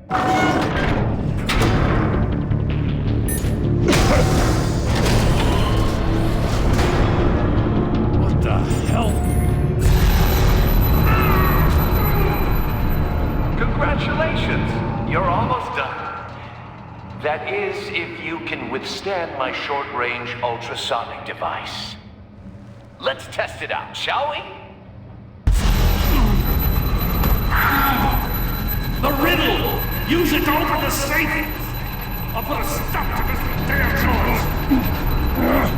What the hell? Congratulations! You're almost done. That is, if you can withstand my short-range ultrasonic device. Let's test it out, shall we? The riddle! Use it to open the safe! I'll put a stop to this damn noise!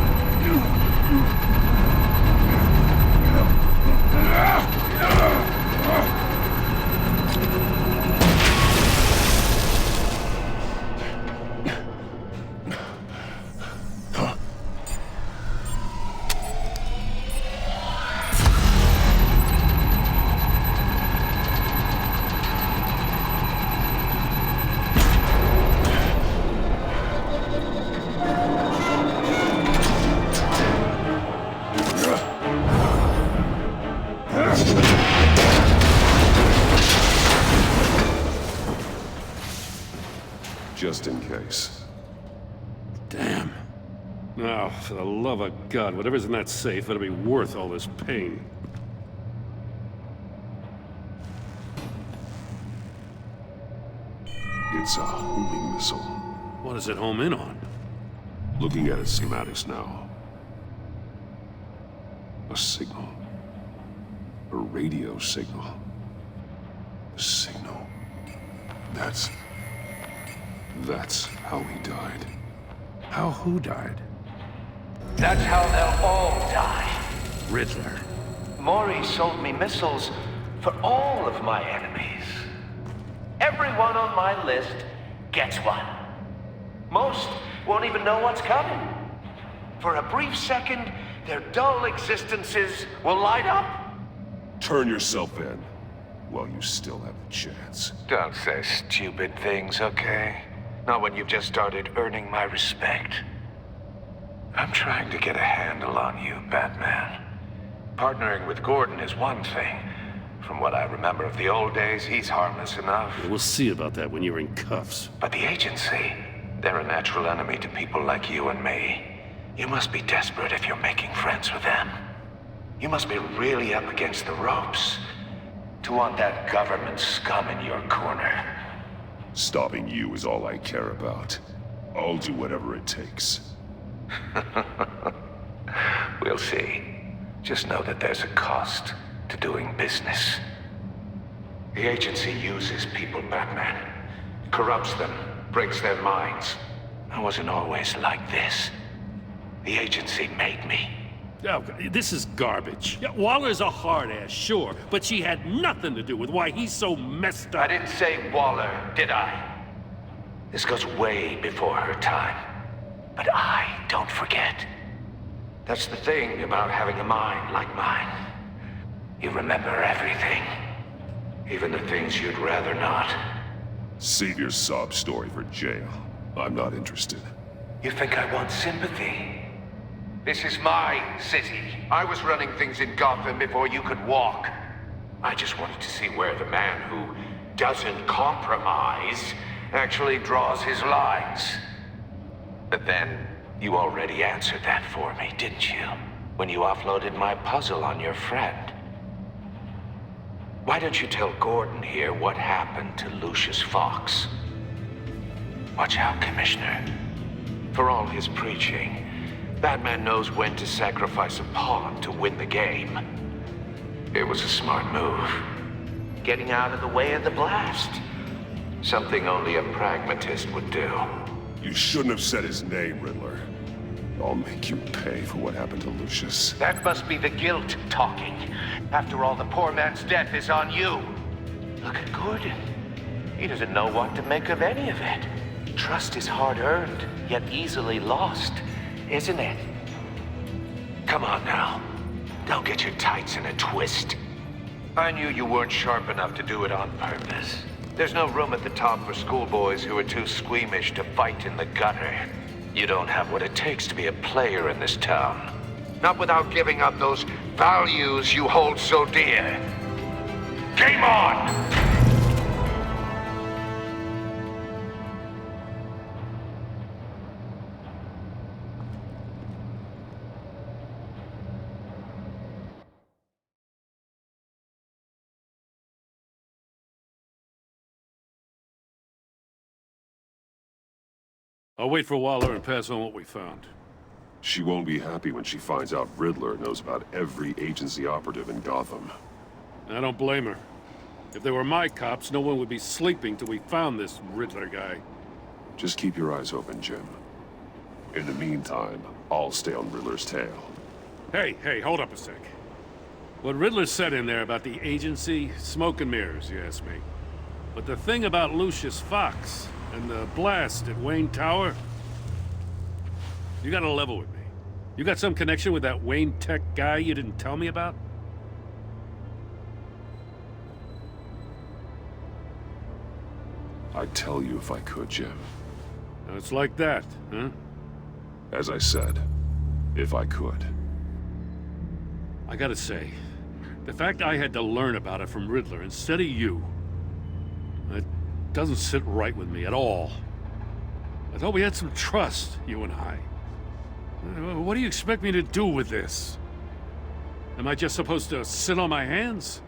Just in case. Damn. Now, for the love of God, whatever's in that safe better be worth all this pain. It's a homing missile. What does it home in on? Looking at its schematics now. A signal. A radio signal. A signal. That's how he died. How who died? That's how they'll all die. Riddler. Maury sold me missiles for all of my enemies. Everyone on my list gets one. Most won't even know what's coming. For a brief second, their dull existences will light up. Turn yourself in while you still have a chance. Don't say stupid things, okay? Not when you've just started earning my respect. I'm trying to get a handle on you, Batman. Partnering with Gordon is one thing. From what I remember of the old days, he's harmless enough. We'll see about that when you're in cuffs. But the agency, they're a natural enemy to people like you and me. You must be desperate if you're making friends with them. You must be really up against the ropes to want that government scum in your corner. Stopping you is all I care about. I'll do whatever it takes. We'll see. Just know that there's a cost to doing business. The agency uses people, Batman. Corrupts them, breaks their minds. I wasn't always like this. The agency made me. Oh, this is garbage. Yeah, Waller's a hard-ass, sure, but she had nothing to do with why he's so messed up. I didn't say Waller, did I? This goes way before her time. But I don't forget. That's the thing about having a mind like mine. You remember everything. Even the things you'd rather not. Save your sob story for jail. I'm not interested. You think I want sympathy? This is my city. I was running things in Gotham before you could walk. I just wanted to see where the man who doesn't compromise actually draws his lines. But then, you already answered that for me, didn't you? When you offloaded my puzzle on your friend. Why don't you tell Gordon here what happened to Lucius Fox? Watch out, Commissioner. For all his preaching, Batman knows when to sacrifice a pawn to win the game. It was a smart move. Getting out of the way of the blast. Something only a pragmatist would do. You shouldn't have said his name, Riddler. I'll make you pay for what happened to Lucius. That must be the guilt talking. After all, the poor man's death is on you. Look at Gordon. He doesn't know what to make of any of it. Trust is hard-earned, yet easily lost, isn't it? Come on now. Don't get your tights in a twist. I knew you weren't sharp enough to do it on purpose. There's no room at the top for schoolboys who are too squeamish to fight in the gutter. You don't have what it takes to be a player in this town. Not without giving up those values you hold so dear. Game on! I'll wait for Waller and pass on what we found. She won't be happy when she finds out Riddler knows about every agency operative in Gotham. I don't blame her. If they were my cops, no one would be sleeping till we found this Riddler guy. Just keep your eyes open, Jim. In the meantime, I'll stay on Riddler's tail. Hey, hold up a sec. What Riddler said in there about the agency, smoke and mirrors, you ask me. But the thing about Lucius Fox and the blast at Wayne Tower, you gotta level with me. You got some connection with that Wayne Tech guy you didn't tell me about? I'd tell you if I could, Jim. Now it's like that, huh? As I said, if I could. I gotta say, the fact I had to learn about it from Riddler instead of you, it doesn't sit right with me at all. I thought we had some trust, you and I. What do you expect me to do with this? Am I just supposed to sit on my hands?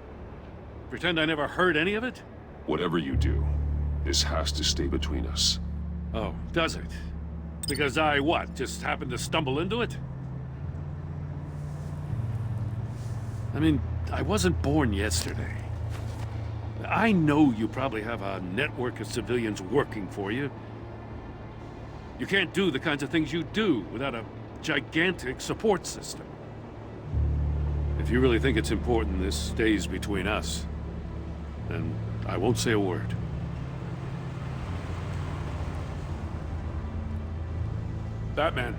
Pretend I never heard any of it? Whatever you do, this has to stay between us. Oh, does it? Because I, what, just happened to stumble into it? I mean, I wasn't born yesterday. I know you probably have a network of civilians working for you. You can't do the kinds of things you do without a gigantic support system. If you really think it's important this stays between us, then I won't say a word. Batman,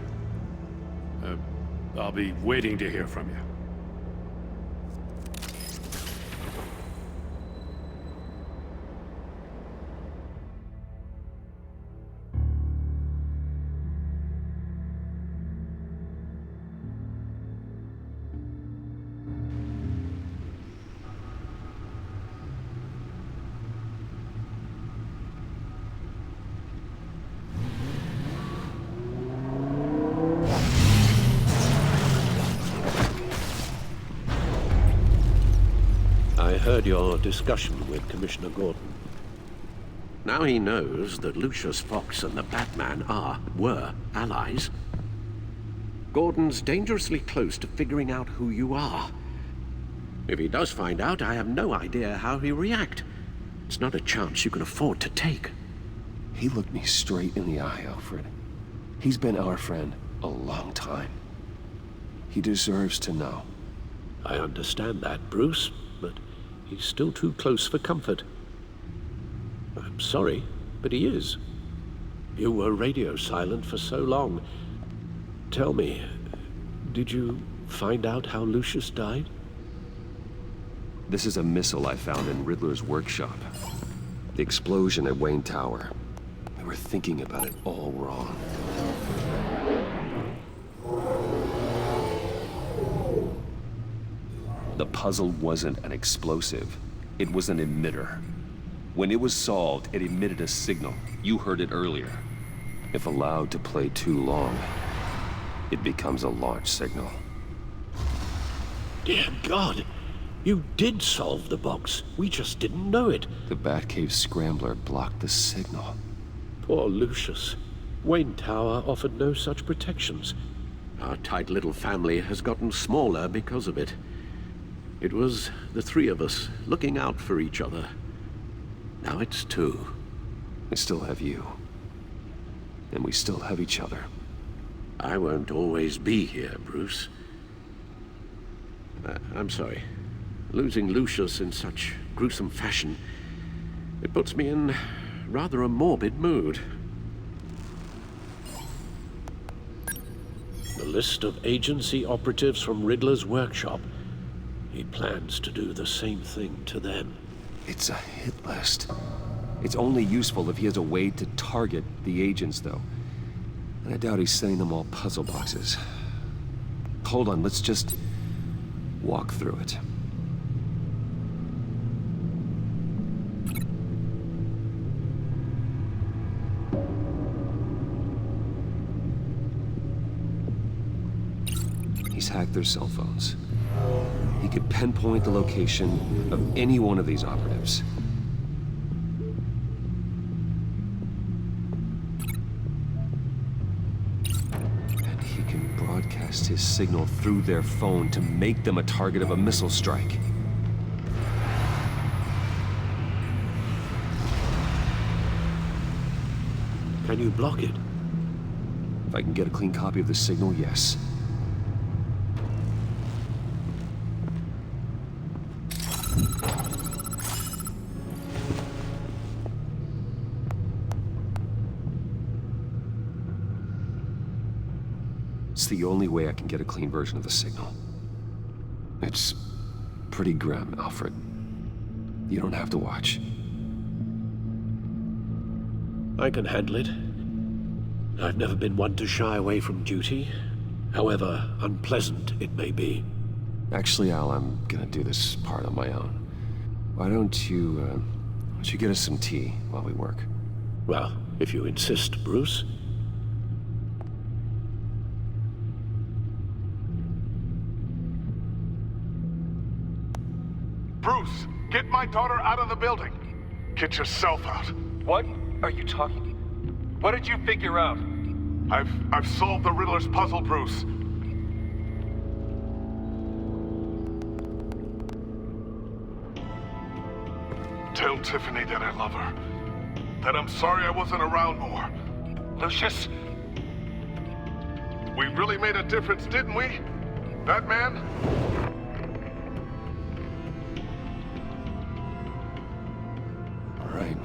I'll be waiting to hear from you. I heard your discussion with Commissioner Gordon. Now he knows that Lucius Fox and the Batman were allies. Gordon's dangerously close to figuring out who you are. If he does find out, I have no idea how he'll react. It's not a chance you can afford to take. He looked me straight in the eye, Alfred. He's been our friend a long time. He deserves to know. I understand that, Bruce, but he's still too close for comfort. I'm sorry, but he is. You were radio silent for so long. Tell me, did you find out how Lucius died? This is a missile I found in Riddler's workshop. The explosion at Wayne Tower. We were thinking about it all wrong. The puzzle wasn't an explosive. It was an emitter. When it was solved, it emitted a signal. You heard it earlier. If allowed to play too long, it becomes a launch signal. Dear God, you did solve the box. We just didn't know it. The Batcave scrambler blocked the signal. Poor Lucius. Wayne Tower offered no such protections. Our tight little family has gotten smaller because of it. It was the three of us looking out for each other. Now it's two. I still have you. And we still have each other. I won't always be here, Bruce. I'm sorry. Losing Lucius in such gruesome fashion, it puts me in rather a morbid mood. The list of agency operatives from Riddler's workshop. He plans to do the same thing to them. It's a hit list. It's only useful if he has a way to target the agents, though. And I doubt he's sending them all puzzle boxes. Hold on, let's just walk through it. He's hacked their cell phones. He could pinpoint the location of any one of these operatives. passed his signal through their phone to make them a target of a missile strike. Can you block it? If I can get a clean copy of the signal, yes. It's the only way I can get a clean version of the signal. It's pretty grim, Alfred. You don't have to watch. I can handle it. I've never been one to shy away from duty, however unpleasant it may be. Actually, Al, I'm gonna do this part on my own. Why don't you get us some tea while we work? Well, if you insist, Bruce. Bruce, get my daughter out of the building. Get yourself out. What are you talking? What did you figure out? I've solved the Riddler's puzzle, Bruce. Tell Tiffany that I love her. That I'm sorry I wasn't around more. Lucius? We really made a difference, didn't we? Batman? All right.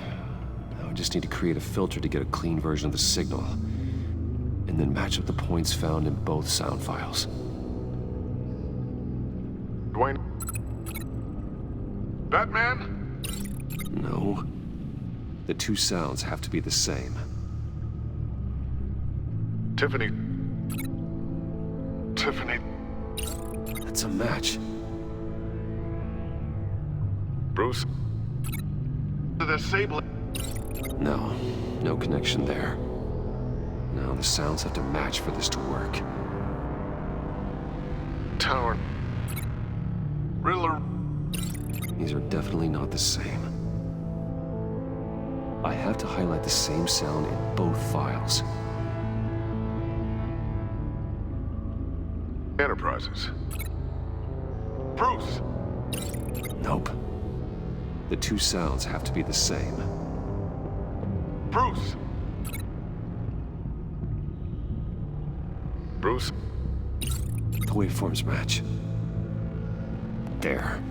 Now I just need to create a filter to get a clean version of the signal, and then match up the points found in both sound files. Dwayne? Batman? No. The two sounds have to be the same. Tiffany. Tiffany. That's a match. Bruce? The disabling. No. No connection there. No, the sounds have to match for this to work. Tower. Riddler. These are definitely not the same. I have to highlight the same sound in both files. Enterprises. Bruce! Nope. The two sounds have to be the same. Bruce! Bruce? The waveforms match. There.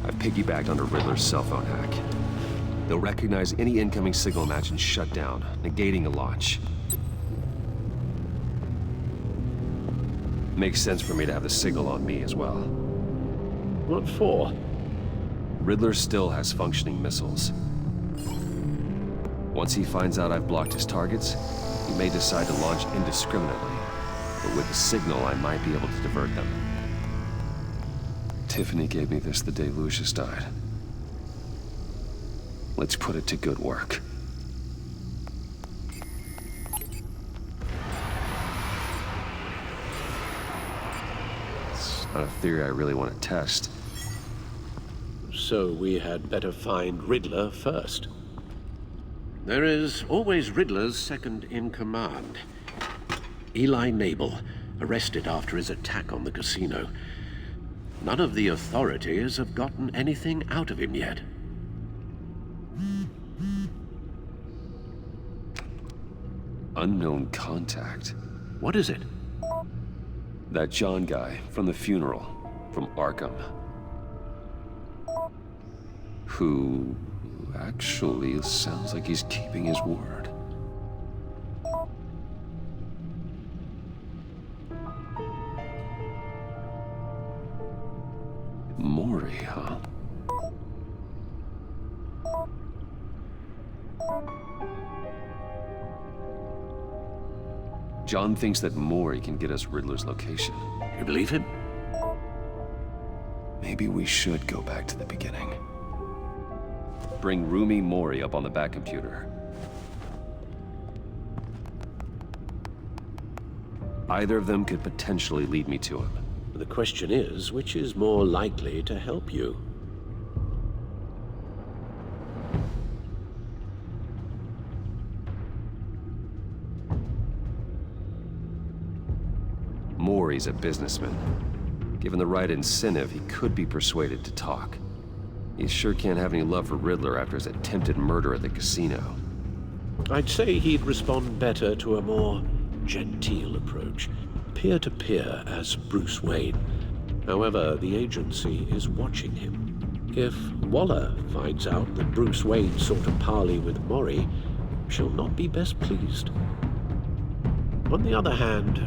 I've piggybacked onto Riddler's cell phone hack. They'll recognize any incoming signal match and shut down, negating a launch. Makes sense for me to have the signal on me as well. What for? Riddler still has functioning missiles. Once he finds out I've blocked his targets, he may decide to launch indiscriminately. But with the signal, I might be able to divert them. Tiffany gave me this the day Lucius died. Let's put it to good work. It's not a theory I really want to test. So we had better find Riddler first. There is always Riddler's second in command. Eli Nabel, arrested after his attack on the casino. None of the authorities have gotten anything out of him yet. Unknown contact. What is it? That John guy from the funeral, from Arkham. Who actually sounds like he's keeping his word. Mori, huh? John thinks that Mori can get us Riddler's location. You believe him? Maybe we should go back to the beginning. Bring Rumi Mori up on the back computer. Either of them could potentially lead me to him. The question is, which is more likely to help you? Mori Maury's a businessman. Given the right incentive, he could be persuaded to talk. He sure can't have any love for Riddler after his attempted murder at the casino. I'd say he'd respond better to a more genteel approach, peer-to-peer as Bruce Wayne. However, the agency is watching him. If Waller finds out that Bruce Wayne sought a parley with Maury, she'll not be best pleased. On the other hand,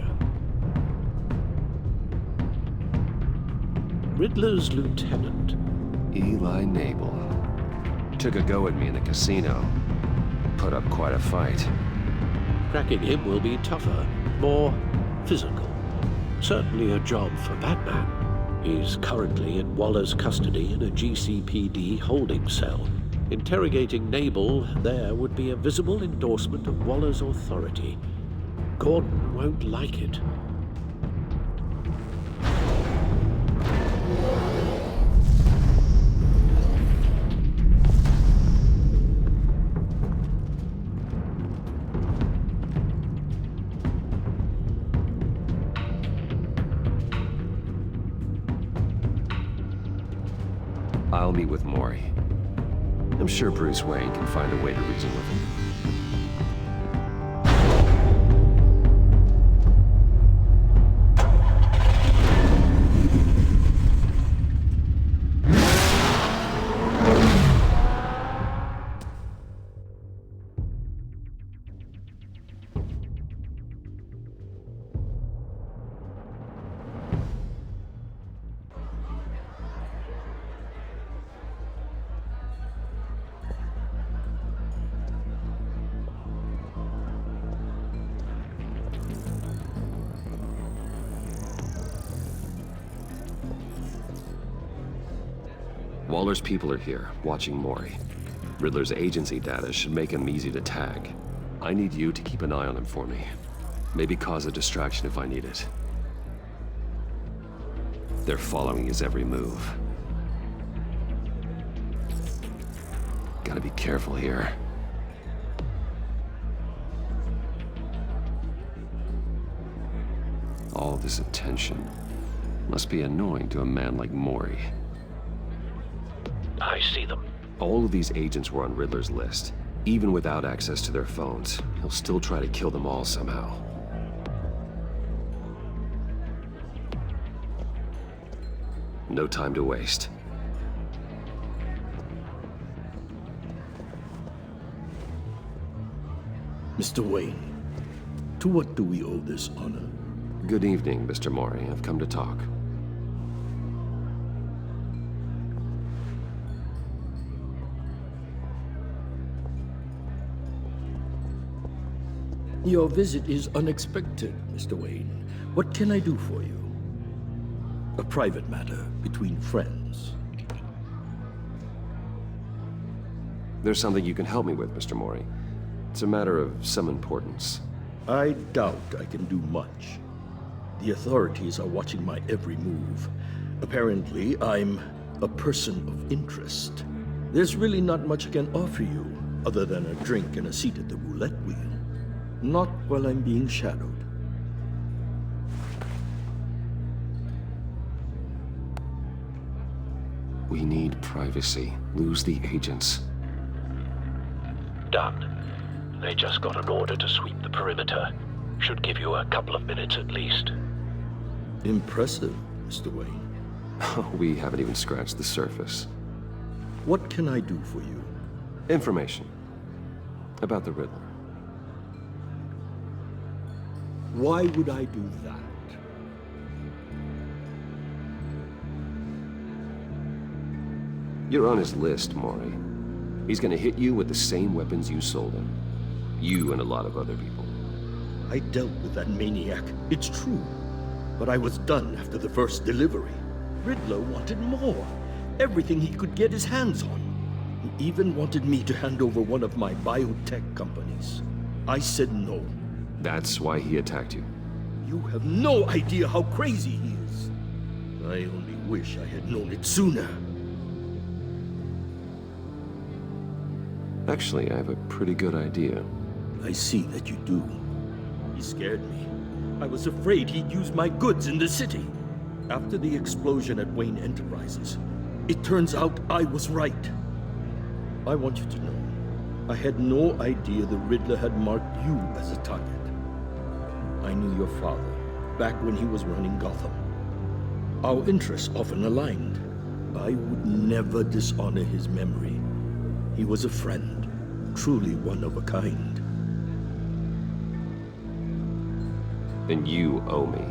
Riddler's lieutenant, Eli Nabel. Took a go at me in the casino. Put up quite a fight. cracking him will be tougher, more physical. Certainly a job for Batman. He's currently in Waller's custody in a GCPD holding cell. Interrogating Nabel there would be a visible endorsement of Waller's authority. Gordon won't like it. I'll meet with Maury. I'm sure Bruce Wayne can find a way to reason with him. Waller's people are here, watching Maury. Riddler's agency data should make him easy to tag. I need you to keep an eye on him for me. Maybe cause a distraction if I need it. They're following his every move. Gotta be careful here. All this attention must be annoying to a man like Maury. I see them. All of these agents were on Riddler's list. Even without access to their phones, he'll still try to kill them all somehow. No time to waste. Mr. Wayne, to what do we owe this honor? Good evening, Mr. Maury. I've come to talk. Your visit is unexpected, Mr. Wayne. What can I do for you? A private matter between friends. There's something you can help me with, Mr. Maury. It's a matter of some importance. I doubt I can do much. The authorities are watching my every move. Apparently, I'm a person of interest. There's really not much I can offer you, other than a drink and a seat at the roulette wheel. Not while I'm being shadowed. We need privacy. Lose the agents. Done. They just got an order to sweep the perimeter. Should give you a couple of minutes at least. Impressive, Mr. Wayne. We haven't even scratched the surface. What can I do for you? Information. About the Riddler. Why would I do that? You're on his list, Maury. He's gonna hit you with the same weapons you sold him. You and a lot of other people. I dealt with that maniac, it's true. But I was done after the first delivery. Riddler wanted more. Everything he could get his hands on. He even wanted me to hand over one of my biotech companies. I said no. That's why he attacked you. You have no idea how crazy he is. I only wish I had known it sooner. Actually, I have a pretty good idea. I see that you do. He scared me. I was afraid he'd use my goods in the city. After the explosion at Wayne Enterprises, it turns out I was right. I want you to know, I had no idea the Riddler had marked you as a target. I knew your father back when he was running Gotham. Our interests often aligned. I would never dishonor his memory. He was a friend, truly one of a kind. And you owe me,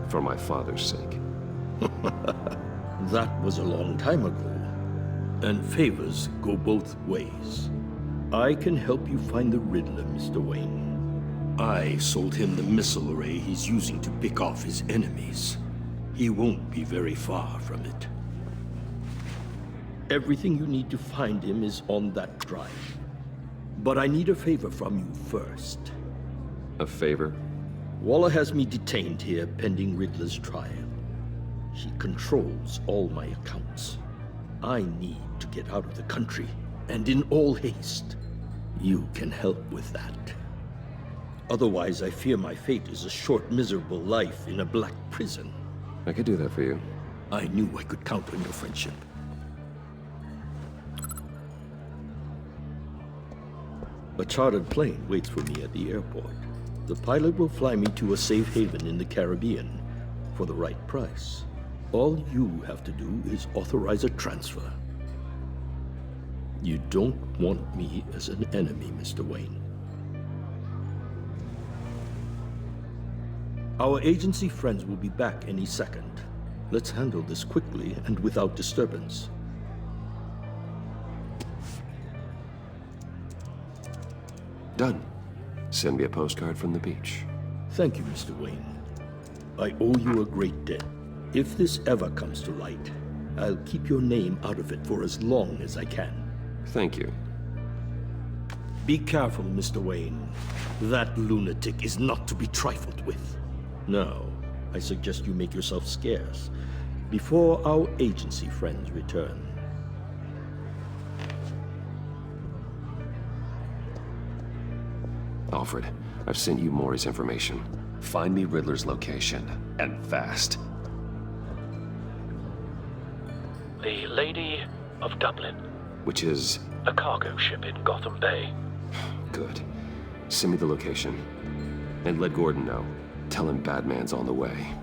for my father's sake. That was a long time ago, and favors go both ways. I can help you find the Riddler, Mr. Wayne. I sold him the missile array he's using to pick off his enemies. He won't be very far from it. Everything you need to find him is on that drive. But I need a favor from you first. A favor? Waller has me detained here pending Riddler's trial. She controls all my accounts. I need to get out of the country, and in all haste. You can help with that. Otherwise, I fear my fate is a short, miserable life in a black prison. I could do that for you. I knew I could count on your friendship. A chartered plane waits for me at the airport. The pilot will fly me to a safe haven in the Caribbean for the right price. All you have to do is authorize a transfer. You don't want me as an enemy, Mr. Wayne. Our agency friends will be back any second. Let's handle this quickly and without disturbance. Done. Send me a postcard from the beach. Thank you, Mr. Wayne. I owe you a great debt. If this ever comes to light, I'll keep your name out of it for as long as I can. Thank you. Be careful, Mr. Wayne. That lunatic is not to be trifled with. Now, I suggest you make yourself scarce before our agency friends return. Alfred, I've sent you Maury's information. Find me Riddler's location, and fast. The Lady of Dublin. Which is... A cargo ship in Gotham Bay. good. Send me the location. And let Gordon know. Tell him Batman's on the way.